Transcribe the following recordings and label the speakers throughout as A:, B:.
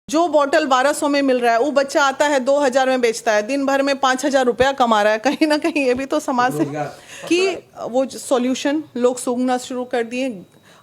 A: जो बॉटल 1200 में मिल रहा है वो बच्चा आता है 2000 में बेचता है, दिन भर में 5000 रुपया कमा रहा है। कहीं ना कहीं ये भी तो समाज से कि वो सॉल्यूशन लोग सूंघना शुरू कर दिए,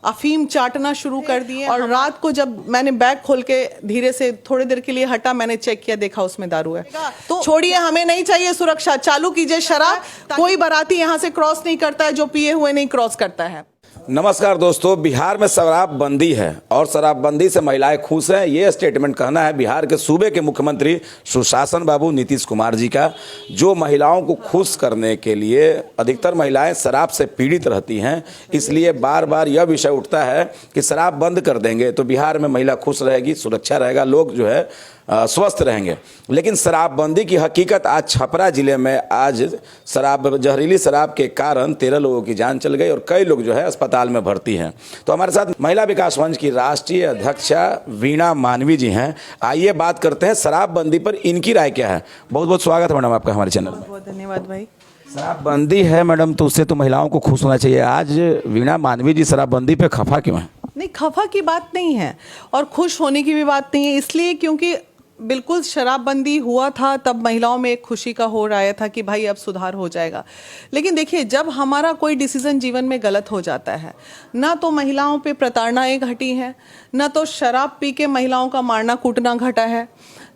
A: अफीम चाटना शुरू कर दिए। और रात को जब मैंने बैग खोल के धीरे से थोड़ी देर के लिए हटा, मैंने चेक किया, देखा उसमें दारू है। तो छोड़िए, हमें नहीं चाहिए सुरक्षा, चालू कीजिए शराब। कोई बाराती यहाँ से क्रॉस नहीं करता है जो पिए हुए नहीं क्रॉस करता है।
B: नमस्कार दोस्तों, बिहार में शराबबंदी है और शराबबंदी से महिलाएं खुश हैं, ये स्टेटमेंट कहना है बिहार के सूबे के मुख्यमंत्री सुशासन बाबू नीतीश कुमार जी का, जो महिलाओं को खुश करने के लिए अधिकतर महिलाएं शराब से पीड़ित रहती हैं, इसलिए बार बार यह विषय उठता है कि शराब बंद कर देंगे तो बिहार में महिला खुश रहेगी, सुरक्षा रहेगा, लोग जो है स्वस्थ रहेंगे। लेकिन शराबबंदी की हकीकत आज छपरा जिले में आज जहरीली शराब के कारण 13 लोगों की जान चल गई और कई लोग जो है अस्पताल में भर्ती हैं। तो हमारे साथ महिला विकास मंच की राष्ट्रीय अध्यक्षा वीणा मानवी जी हैं। आइए बात करते हैं शराबबंदी पर इनकी राय क्या है। बहुत बहुत स्वागत है मैडम आपका हमारे चैनल में।
A: बहुत धन्यवाद भाई।
B: शराबबंदी है मैडम, तो उससे तो महिलाओं को खुश होना चाहिए। आज वीणा मानवी जी शराबबंदी पे खफा क्यों है?
A: नहीं, खफा की बात नहीं है और खुश होने की भी बात नहीं है, इसलिए क्योंकि बिल्कुल शराबबंदी हुआ था तब महिलाओं में एक खुशी का हो रहा था कि भाई अब सुधार हो जाएगा। लेकिन देखिए, जब हमारा कोई डिसीजन जीवन में गलत हो जाता है, ना तो महिलाओं पे प्रताड़नाएं घटी हैं, ना तो शराब पी के महिलाओं का मारना कूटना घटा है,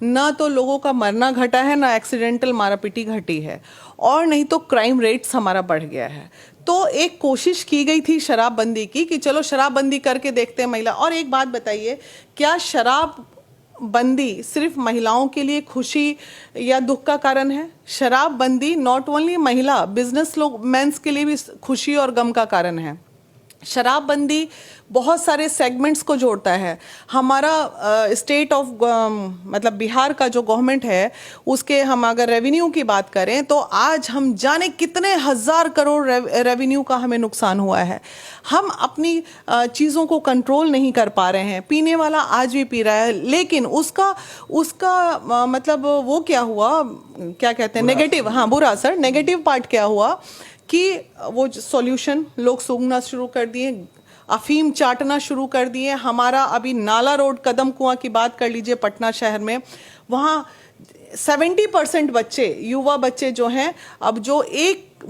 A: ना तो लोगों का मरना घटा है, ना एक्सीडेंटल मारापीटी घटी है, और नहीं तो क्राइम रेट्स हमारा बढ़ गया है। तो एक कोशिश की गई थी शराबबंदी की कि चलो शराबबंदी करके देखते हैं महिला। और एक बात बताइए, क्या शराब बंदी सिर्फ महिलाओं के लिए खुशी या दुख का कारण है? शराबबंदी नॉट ओनली महिला, बिजनेस लोग, मेंस के लिए भी खुशी और गम का कारण है। शराबबंदी बहुत सारे सेगमेंट्स को जोड़ता है। हमारा स्टेट ऑफ मतलब बिहार का जो गवर्नमेंट है, उसके हम अगर रेवेन्यू की बात करें तो आज हम जाने कितने हजार करोड़ रेवेन्यू का हमें नुकसान हुआ है। हम अपनी चीज़ों को कंट्रोल नहीं कर पा रहे हैं। पीने वाला आज भी पी रहा है, लेकिन उसका मतलब वो क्या हुआ, क्या कहते हैं, नेगेटिव, हाँ बुरा असर, नेगेटिव पार्ट क्या हुआ कि वो सॉल्यूशन लोग सूंघना शुरू कर दिए, अफीम चाटना शुरू कर दिए। हमारा अभी नाला रोड कदम कुआं की बात कर लीजिए पटना शहर में, वहाँ 70% बच्चे, युवा बच्चे जो हैं, अब जो एक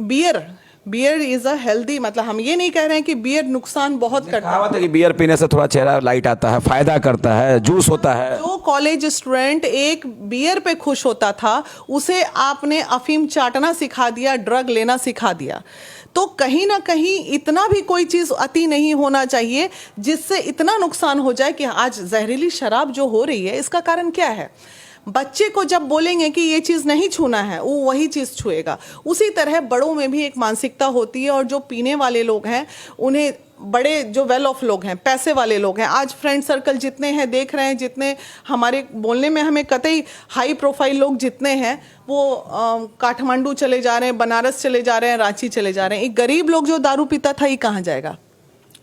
A: बियर इज अ हेल्दी, मतलब हम ये नहीं कह रहे हैं कि बियर नुकसान बहुत करता है,
B: कि बियर पीने से थोड़ा चेहरा लाइट आता है, फायदा करता है, जूस होता है।
A: जो कॉलेज स्टूडेंट एक बियर पे खुश होता था, उसे आपने अफीम चाटना सिखा दिया, ड्रग लेना सिखा दिया। तो कहीं ना कहीं इतना भी कोई चीज़ अति नहीं होना चाहिए जिससे इतना नुकसान हो जाए कि आज जहरीली शराब जो हो रही है, इसका कारण क्या है? बच्चे को जब बोलेंगे कि ये चीज़ नहीं छूना है, वो वही चीज़ छुएगा। उसी तरह बड़ों में भी एक मानसिकता होती है, और जो पीने वाले लोग हैं उन्हें, बड़े जो वेल ऑफ लोग हैं, पैसे वाले लोग हैं, आज फ्रेंड सर्कल जितने हैं देख रहे हैं, जितने हमारे बोलने में हमें कतई हाई प्रोफाइल लोग जितने हैं, वो काठमांडू चले जा रहे हैं, बनारस चले जा रहे हैं, रांची चले जा रहे हैं। एक गरीब लोग जो दारू पीता था, ये कहाँ जाएगा?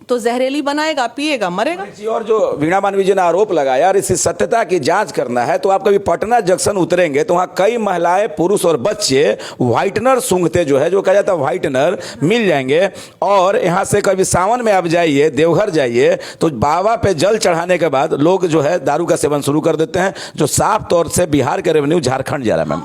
A: तो जहरीली बनाएगा, पिएगा, मरेगा।
B: और जो वीणा मानवी जी ने आरोप लगाया, और इसी सत्यता की जांच करना है, तो आप कभी पटना जंक्शन उतरेंगे तो वहाँ कई महिलाएं, पुरुष और बच्चे व्हाइटनर सूंघते जो है, जो कहा जाता है व्हाइटनर, मिल जाएंगे। और यहाँ से कभी सावन में आप जाइए, देवघर जाइए, तो बाबा पे जल चढ़ाने के बाद लोग जो है दारू का सेवन शुरू कर देते हैं, जो साफ तौर से बिहार के रेवेन्यू झारखंड जा रहा है। मैम,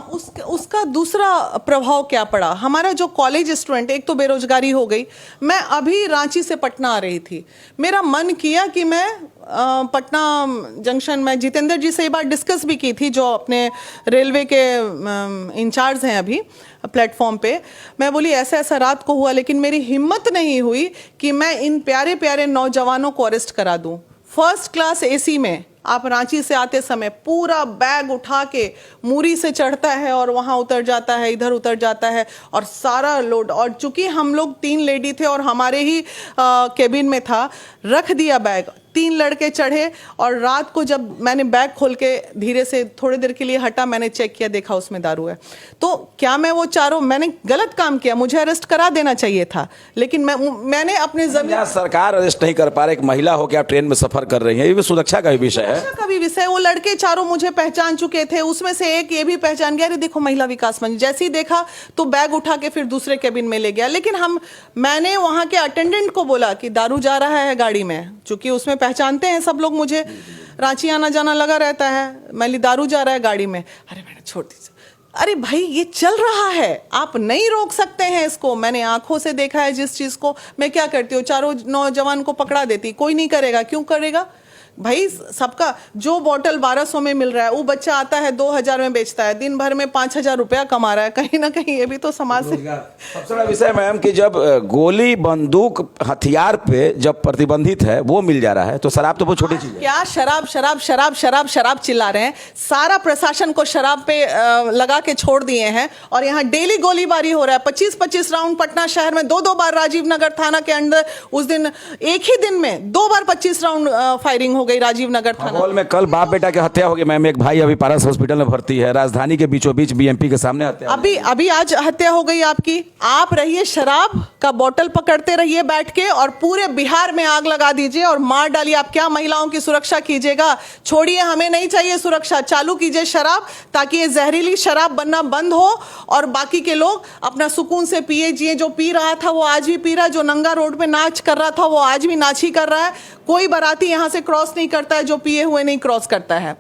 A: उसका दूसरा प्रभाव क्या पड़ा? हमारा जो कॉलेज स्टूडेंट, एक तो बेरोजगारी हो गई। मैं अभी रांची से पटना आ रही थी, मेरा मन किया कि मैं पटना जंक्शन में जितेंद्र जी से ये बात डिस्कस भी की थी, जो अपने रेलवे के इंचार्ज हैं अभी प्लेटफॉर्म पे। मैं बोली ऐसा ऐसा रात को हुआ, लेकिन मेरी हिम्मत नहीं हुई कि मैं इन प्यारे प्यारे नौजवानों को अरेस्ट करा दूं। फर्स्ट क्लास एसी में आप रांची से आते समय पूरा बैग उठा के मूरी से चढ़ता है और वहाँ उतर जाता है, इधर उतर जाता है, और सारा लोड। और चूंकि हम लोग 3 लेडी थे और हमारे ही केबिन में था, रख दिया बैग, 3 लड़के चढ़े, और रात को जब मैंने बैग खोल के धीरे से थोड़ी देर के लिए हटा, मैंने चेक किया, देखा उसमें दारू है। तो क्या मैं वो चारों, मैंने गलत काम किया, मुझे अरेस्ट करा देना चाहिए था, लेकिन मैंने अपने जमीन,
B: सरकार अरेस्ट नहीं कर पा रही, एक महिला हो के आप ट्रेन में सफर कर रही हैं, ये भी सुरक्षा का विषय है।
A: का भी विषय। वो लड़के चारों मुझे पहचान चुके थे, उसमें से एक ये भी पहचान गया, अरे देखो महिला विकास मंच। जैसे ही देखा तो बैग उठा के फिर दूसरे केबिन में ले गया। लेकिन मैंने वहां के अटेंडेंट को बोला कि दारू जा रहा है गाड़ी में, चूंकि उसमें पहचानते हैं सब लोग मुझे। रांची आना जाना लगा रहता है, मैली दारू जा रहा है गाड़ी में, अरे मैडम छोड़ दीजिए। अरे भाई ये चल रहा है, आप नहीं रोक सकते हैं इसको। मैंने आंखों से देखा है जिस चीज़ को। मैं क्या करती हूँ, चारों नौजवान को पकड़ा देती, कोई नहीं करेगा। क्यों करेगा भाई? सबका जो बॉटल 1200 में मिल रहा है, वो बच्चा आता है 2000 में बेचता है, दिन भर में 5000 रुपया कमा रहा है। कहीं ना कहीं ये भी तो समाज से।
B: सबसे बड़ा विषय मैम कि जब गोली बंदूक हथियार पे जब प्रतिबंधित है वो मिल जा रहा है, तो शराब तो बहुत छोटी चीज है।
A: क्या शराब शराब शराब शराब शराब चिल्ला रहे हैं? सारा प्रशासन को शराब पे लगा के छोड़ दिए हैं और यहाँ डेली गोलीबारी हो रहा है। 25-25 राउंड पटना शहर में 2-2 बार राजीव नगर थाना के अंदर उस दिन एक ही दिन में 2 बार 25 राउंड फायरिंग हो गई राजीव नगर थाना।
B: माहौल में कल बाप बेटा की हत्या हो गई मैम। एक भाई अभी पारस हॉस्पिटल में भर्ती है, राजधानी के बीचों बीच बीएमपी के सामने हत्या।
A: अभी आज हत्या हो गई आपकी। आप रहिए शराब का बोतल पकड़ते रहिए बैठ के और पूरे बिहार में आग लगा दीजिए और मार डालिए। आप क्या महिलाओं की सुरक्षा कीजिएगा? छोड़िए, हमें नहीं चाहिए सुरक्षा। चालू कीजिए शराब ताकि ये जहरीली शराब बनना बंद हो और बाकी के लोग अपना सुकून से पिए जिए। जो पी रहा था वो आज भी पी रहा है, जो नंगा रोड पे नाच कर रहा था वो आज भी नाच ही कर रहा है। कोई बाराती यहां से क्रॉस नहीं करता है जो पिए हुए नहीं क्रॉस करता है।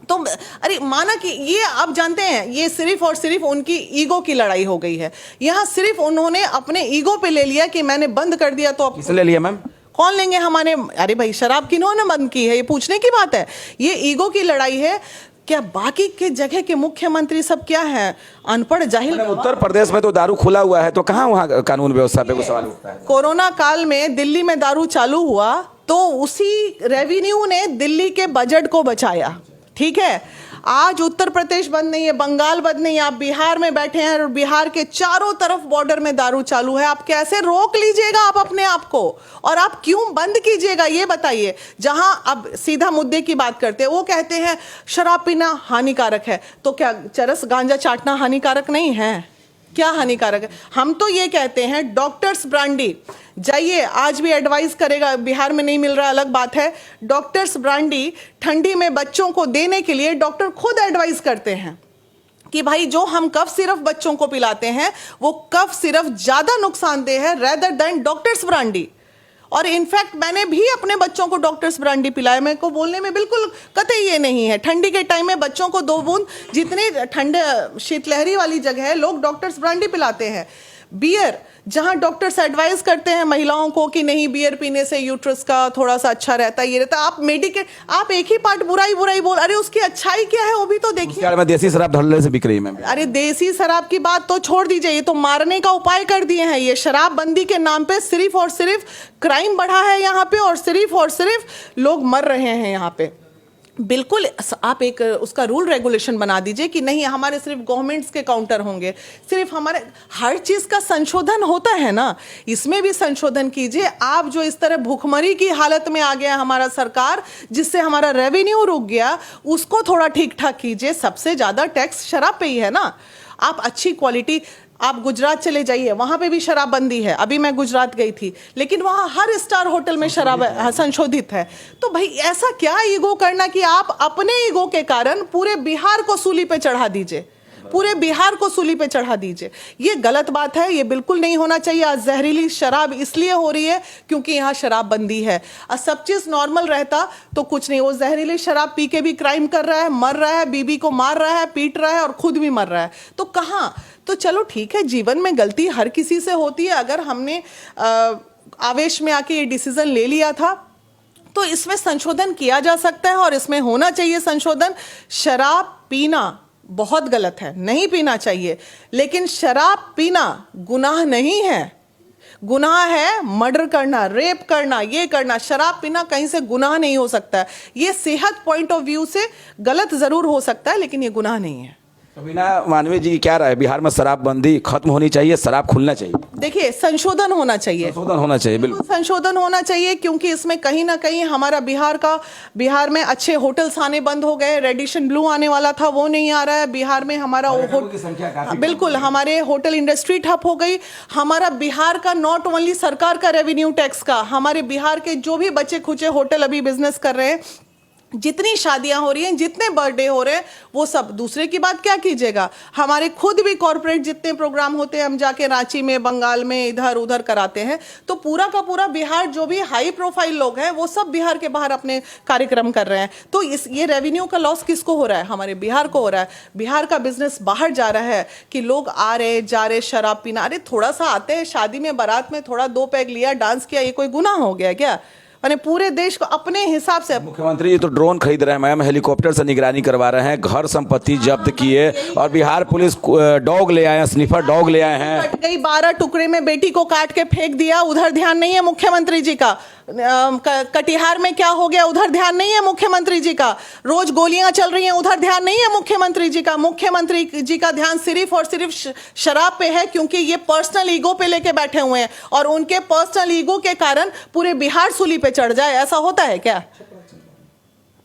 A: तो अरे माना कि ये आप जानते हैं, ये सिर्फ और सिर्फ उनकी ईगो की लड़ाई हो गई है। यहाँ सिर्फ उन्होंने अपने ईगो पे ले लिया कि मैंने बंद कर दिया तो अब
B: किसने ले लिया मैम?
A: कौन लेंगे हमारे? अरे भाई शराब किन्होंने बंद की है, ये पूछने की बात है। ये ईगो की लड़ाई है। क्या बाकी के जगह के मुख्यमंत्री सब क्या है, अनपढ़ जाहिल?
B: उत्तर प्रदेश में तो दारू खुला हुआ है, तो कहाँ वहाँ कानून व्यवस्था पे कोई सवाल उठता है?
A: कोरोना काल में दिल्ली में दारू चालू हुआ तो उसी रेवेन्यू ने दिल्ली के बजट को बचाया, ठीक है। आज उत्तर प्रदेश बंद नहीं है, बंगाल बंद नहीं है, आप बिहार में बैठे हैं और बिहार के चारों तरफ बॉर्डर में दारू चालू है। आप कैसे रोक लीजिएगा आप अपने आप को, और आप क्यों बंद कीजिएगा ये बताइए। जहां अब सीधा मुद्दे की बात करते हैं, वो कहते हैं शराब पीना हानिकारक है, तो क्या चरस गांजा चाटना हानिकारक नहीं है? क्या हानिकारक है? हम तो ये कहते हैं डॉक्टर्स ब्रांडी जाइए, आज भी एडवाइस करेगा, बिहार में नहीं मिल रहा अलग बात है। डॉक्टर्स ब्रांडी ठंडी में बच्चों को देने के लिए डॉक्टर खुद एडवाइस करते हैं कि भाई जो हम कफ सिरप बच्चों को पिलाते हैं वो कफ सिरप ज्यादा नुकसानदेह है रेदर देन डॉक्टर्स ब्रांडी। और इनफैक्ट मैंने भी अपने बच्चों को डॉक्टर्स ब्रांडी पिलाया। मेरे को बोलने में बिल्कुल कतई ये नहीं है। ठंडी के टाइम में बच्चों को 2 बूंद, जितने ठंडे शीतलहरी वाली जगह है लोग डॉक्टर्स ब्रांडी पिलाते हैं। बियर, जहां डॉक्टर्स एडवाइस करते हैं महिलाओं को कि नहीं बियर पीने से यूट्रस का थोड़ा सा अच्छा रहता है, ये रहता है। आप मेडिकेट, आप एक ही पार्ट बुराई बोल, अरे उसकी अच्छाई क्या है वो भी तो देखिए।
B: में देसी शराब धड़ल्ले से बिक रही है मैम।
A: अरे देसी शराब की बात तो छोड़ दीजिए, ये तो मारने का उपाय कर दिए हैं। ये शराबबंदी के नाम पे सिर्फ और सिर्फ क्राइम बढ़ा है यहाँ पे और सिर्फ लोग मर रहे हैं यहाँ पे। बिल्कुल आप एक उसका रूल रेगुलेशन बना दीजिए कि नहीं हमारे सिर्फ गवर्नमेंट्स के काउंटर होंगे, सिर्फ हमारे हर चीज़ का संशोधन होता है ना, इसमें भी संशोधन कीजिए। आप जो इस तरह भूखमरी की हालत में आ गया हमारा सरकार, जिससे हमारा रेवेन्यू रुक गया, उसको थोड़ा ठीक ठाक कीजिए। सबसे ज़्यादा टैक्स शराब पे ही है ना। आप अच्छी क्वालिटी, आप गुजरात चले जाइए, वहाँ पे भी शराबबंदी है। अभी मैं गुजरात गई थी, लेकिन वहाँ हर स्टार होटल में शराब संशोधित है। तो भाई ऐसा क्या ईगो करना कि आप अपने ईगो के कारण पूरे बिहार को सूली पे चढ़ा दीजिए, पूरे बिहार को सूली पे चढ़ा दीजिए। ये गलत बात है, ये बिल्कुल नहीं होना चाहिए। आज जहरीली शराब इसलिए हो रही है क्योंकि यहाँ शराबबंदी है। और सब चीज़ नॉर्मल रहता तो कुछ नहीं। वो जहरीली शराब पी के भी क्राइम कर रहा है, मर रहा है, बीबी को मार रहा है, पीट रहा है और खुद भी मर रहा है। तो कहाँ? तो चलो ठीक है, जीवन में गलती हर किसी से होती है। अगर हमने आवेश में आके ये डिसीजन ले लिया था तो इसमें संशोधन किया जा सकता है और इसमें होना चाहिए संशोधन। शराब पीना बहुत गलत है, नहीं पीना चाहिए, लेकिन शराब पीना गुनाह नहीं है। गुनाह है मर्डर करना, रेप करना, ये करना। शराब पीना कहीं से गुनाह नहीं हो सकता है। ये सेहत पॉइंट ऑफ व्यू से गलत जरूर हो सकता है, लेकिन ये गुनाह नहीं है।
B: कबीना मानवी जी क्या राय, बिहार में शराबबंदी खत्म होनी चाहिए, शराब खुलना चाहिए?
A: देखिए संशोधन होना चाहिए,
B: संशोधन होना चाहिए, बिल्कुल
A: संशोधन होना चाहिए, क्योंकि इसमें कहीं ना कहीं हमारा बिहार में अच्छे होटल्स आने बंद हो गए। रेडिशन ब्लू आने वाला था वो नहीं आ रहा है बिहार में। हमारा बिल्कुल हमारे होटल इंडस्ट्री ठप हो गई। हमारा बिहार का नॉट ओनली सरकार का रेवेन्यू टैक्स का, हमारे बिहार के जो भी बचे खुचे होटल अभी बिजनेस कर रहे हैं जितनी शादियां हो रही हैं, जितने बर्थडे हो रहे हैं, वो सब दूसरे की बात क्या कीजिएगा, हमारे खुद भी कॉर्पोरेट जितने प्रोग्राम होते हैं हम जाके रांची में, बंगाल में, इधर उधर कराते हैं। तो पूरा का पूरा बिहार, जो भी हाई प्रोफाइल लोग हैं वो सब बिहार के बाहर अपने कार्यक्रम कर रहे हैं। तो ये रेवेन्यू का लॉस किसको हो रहा है? हमारे बिहार को हो रहा है। बिहार का बिजनेस बाहर जा रहा है कि लोग आ रहे जा रहे शराब पीना। अरे थोड़ा सा आते हैं शादी में, बारात में थोड़ा 2 पैग लिया, डांस किया, ये कोई गुनाह हो गया क्या? यानी पूरे देश को अपने हिसाब से।
B: मुख्यमंत्री जी तो ड्रोन खरीद रहे हैं मैम, हेलीकॉप्टर से निगरानी करवा रहे हैं, घर संपत्ति जब्त किए, और बिहार पुलिस डॉग ले आए हैं, स्निफर डॉग ले आए हैं।
A: कट गई 12 टुकड़े में, बेटी को काट के फेंक दिया, उधर ध्यान नहीं है मुख्यमंत्री जी का। कटिहार में क्या हो गया, उधर ध्यान नहीं है मुख्यमंत्री जी का। रोज गोलियां चल रही हैं, उधर ध्यान नहीं है मुख्यमंत्री जी का। मुख्यमंत्री जी का ध्यान सिर्फ और सिर्फ शराब पे है, क्योंकि ये पर्सनल ईगो पे लेके बैठे हुए हैं, और उनके पर्सनल ईगो के कारण पूरे बिहार सूली पे चढ़ जाए, ऐसा होता है क्या?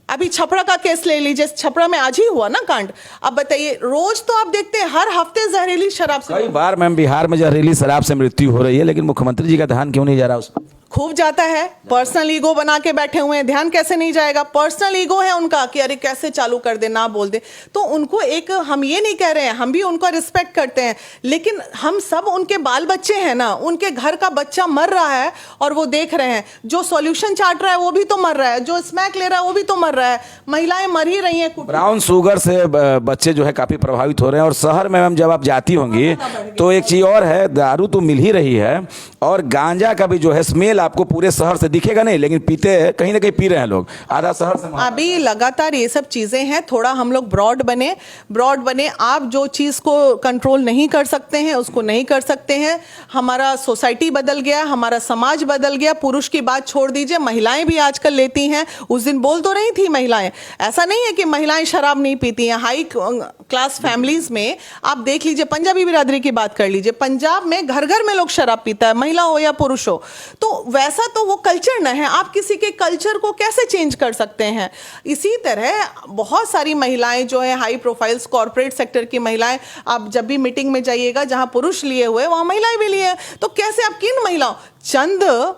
A: अभी छपरा का केस ले लीजिए, छपरा में आज ही हुआ ना कांड। अब बताइए, रोज तो आप देखते हैं हर हफ्ते जहरीली शराब से
B: कई बार मैम बिहार में जहरीली शराब से मृत्यु हो रही है, लेकिन मुख्यमंत्री जी का ध्यान क्यों नहीं जा रहा उसमें?
A: खूब जाता है। पर्सनल ईगो बना के बैठे हुए हैं, ध्यान कैसे नहीं जाएगा? पर्सनल ईगो है उनका कि अरे कैसे चालू कर दे, ना बोल दे। तो उनको एक, हम ये नहीं कह रहे हैं, हम भी उनका रिस्पेक्ट करते हैं, लेकिन हम सब उनके बाल बच्चे हैं ना। उनके घर का बच्चा मर रहा है और वो देख रहे हैं, जो सॉल्यूशन चाट रहा है वो भी तो मर रहा है, जो स्मैक ले रहा है वो भी तो मर रहा है, महिलाएं मर ही रही हैं।
B: ब्राउन शुगर से बच्चे जो है काफी प्रभावित हो रहे हैं। और शहर में मैम जब आप जाती होंगी तो एक चीज और है, दारू तो मिल ही रही है, और गांजा का भी जो है स्मेल आपको पूरे शहर से दिखेगा नहीं, लेकिन पीते हैं, कहीं ना कहीं पी रहे हैं लोग, आधा शहर से।
A: अभी लगातार ये सब चीजें हैं, थोड़ा हम लोग ब्रॉड बने। आप जो चीज को कंट्रोल नहीं कर सकते हैं उसको नहीं कर सकते हैं। हमारा सोसाइटी बदल गया, हमारा समाज बदल गया। पुरुष की बात छोड़ दीजिए, महिलाएं भी आजकल लेती हैं। उस दिन बोल तो रही थी महिलाएं, ऐसा नहीं है कि महिलाएं शराब नहीं पीती हैं। हाई क्लास फैमिलीज में आप देख लीजिए, पंजाबी बिरादरी की बात कर लीजिए, पंजाब में घर घर में लोग शराब पीता है, महिला हो या पुरुष हो। तो वैसा तो वो कल्चर न है, आप किसी के कल्चर को कैसे चेंज कर सकते हैं? इसी तरह बहुत सारी महिलाएं जो है हाई प्रोफाइल्स, कॉर्पोरेट सेक्टर की महिलाएं, आप जब भी मीटिंग में जाइएगा जहां पुरुष लिए हुए वहां महिलाएं भी लिए हैं। तो कैसे आप किन महिलाओं, चंद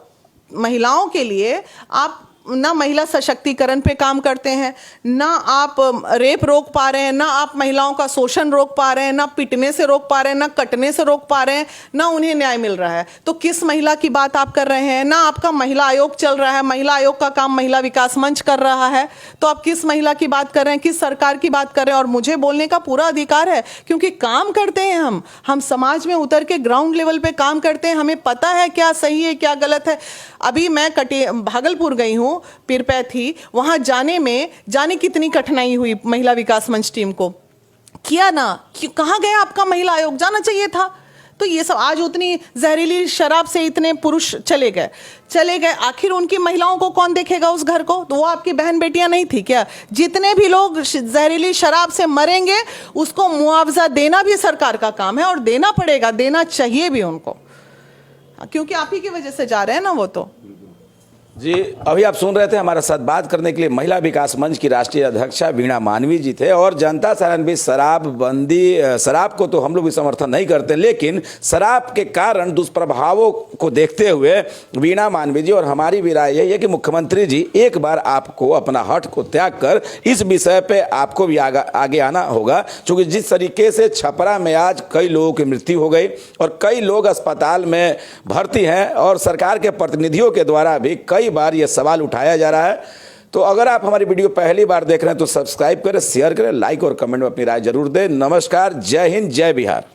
A: महिलाओं के लिए आप ना महिला सशक्तिकरण पे काम करते हैं, ना आप रेप रोक पा रहे हैं, ना आप महिलाओं का शोषण रोक पा रहे हैं, ना पिटने से रोक पा रहे हैं, ना कटने से रोक पा रहे हैं, ना उन्हें न्याय मिल रहा है। तो किस महिला की बात आप कर रहे हैं? ना आपका महिला आयोग चल रहा है, महिला आयोग का काम महिला विकास मंच कर रहा है। तो आप किस महिला की बात कर रहे हैं, किस सरकार की बात कर रहे हैं? और मुझे बोलने का पूरा अधिकार है, क्योंकि काम करते हैं हम समाज में उतर के ग्राउंड लेवल पे काम करते हैं, हमें पता है क्या सही है क्या गलत है। अभी मैं भागलपुर गई हूँ, पीरपैंती, वहां जाने कितनी कठिनाई हुई महिला विकास मंच टीम को। किया ना, कहाँ गया आपका महिला आयोग? जाना चाहिए था। तो ये सब, आज उतनी जहरीली शराब से इतने पुरुष चले गए, आखिर उनकी महिलाओं को कौन देखेगा उस घर को? तो वो आपकी बहन बेटियां नहीं थी क्या? जितने भी लोग जहरीली शराब से मरेंगे उसको मुआवजा देना भी सरकार का काम है, और देना पड़ेगा, देना चाहिए भी उनको, क्योंकि आप ही की वजह से जा रहे हैं ना वो। तो
B: जी, अभी आप सुन रहे थे, हमारे साथ बात करने के लिए महिला विकास मंच की राष्ट्रीय अध्यक्षा वीणा मानवी जी थे। और जनता साधारण भी शराब को तो हम लोग भी समर्थन नहीं करते, लेकिन शराब के कारण दुष्प्रभावों को देखते हुए वीणा मानवी जी और हमारी भी राय यही है कि मुख्यमंत्री जी एक बार आपको अपना हट को त्याग कर इस विषय पे आपको भी आगे आना होगा, क्योंकि जिस तरीके से छपरा में आज कई लोगों की मृत्यु हो गई और कई लोग अस्पताल में भर्ती हैं, और सरकार के प्रतिनिधियों के द्वारा भी कई बार यह सवाल उठाया जा रहा है। तो अगर आप हमारी वीडियो पहली बार देख रहे हैं तो सब्सक्राइब करें, शेयर करें, लाइक और कमेंट में अपनी राय जरूर दें। नमस्कार, जय हिंद, जय बिहार।